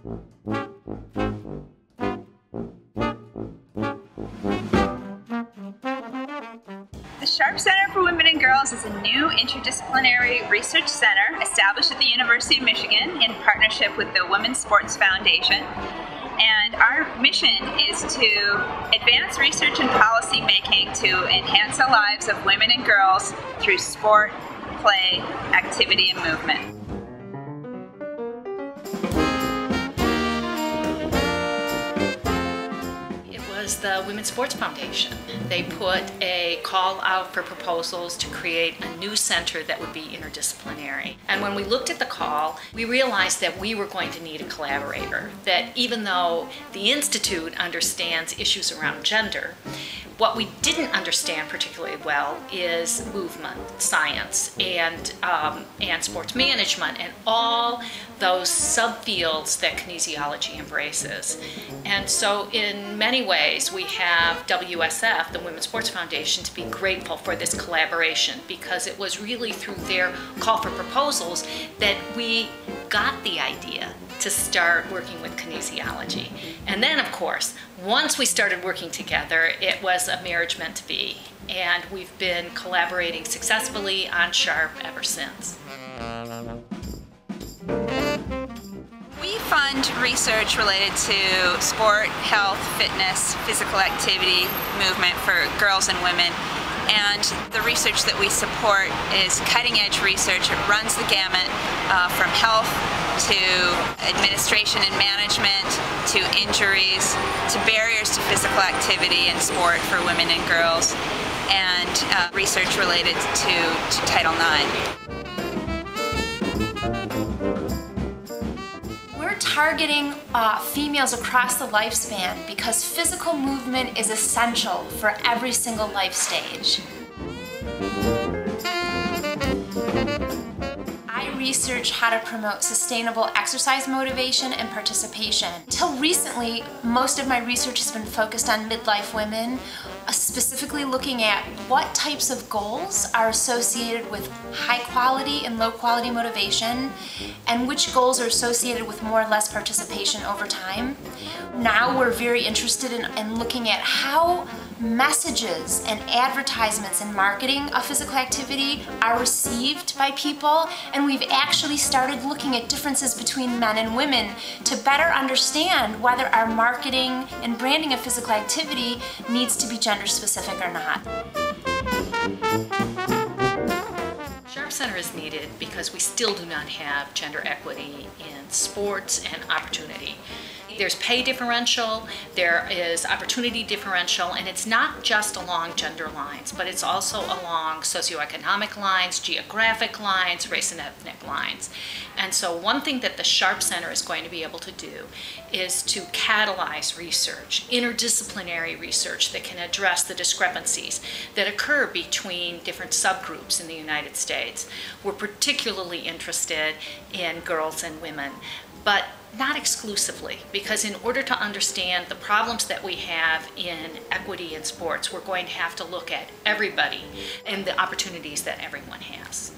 The Sharp Center for Women and Girls is a new interdisciplinary research center established at the University of Michigan in partnership with the Women's Sports Foundation. And our mission is to advance research and policy making to enhance the lives of women and girls through sport, play, activity, and movement. Was the Women's Sports Foundation. They put a call out for proposals to create a new center that would be interdisciplinary. And when we looked at the call, we realized that we were going to need a collaborator. That even though the Institute understands issues around gender, what we didn't understand particularly well is movement, science, and sports management, and all those subfields that kinesiology embraces. And so in many ways, we have WSF, the Women's Sports Foundation, to be grateful for this collaboration, because it was really through their call for proposals that we got the idea to start working with kinesiology. And then, of course, once we started working together, it was a marriage meant to be. And we've been collaborating successfully on SHARP ever since. We fund research related to sport, health, fitness, physical activity, movement for girls and women. And the research that we support is cutting-edge research. It runs the gamut from health to administration and management, to injuries, to barriers to physical activity and sport for women and girls, and research related to Title IX. We're targeting females across the lifespan because physical movement is essential for every single life stage. I research how to promote sustainable exercise motivation and participation. Until recently, most of my research has been focused on midlife women, specifically looking at what types of goals are associated with high quality and low quality motivation, and which goals are associated with more or less participation over time. Now we're very interested in looking at how messages and advertisements and marketing of physical activity are received by people, and we've actually started looking at differences between men and women to better understand whether our marketing and branding of physical activity needs to be gender specific or not. Sharp Center is needed because we still do not have gender equity in sports and opportunity. There's pay differential, there is opportunity differential, and it's not just along gender lines, but it's also along socioeconomic lines, geographic lines, race and ethnic lines. And so one thing that the Sharp Center is going to be able to do is to catalyze research, interdisciplinary research that can address the discrepancies that occur between different subgroups in the United States. We're particularly interested in girls and women, but not exclusively, because in order to understand the problems that we have in equity in sports, we're going to have to look at everybody and the opportunities that everyone has.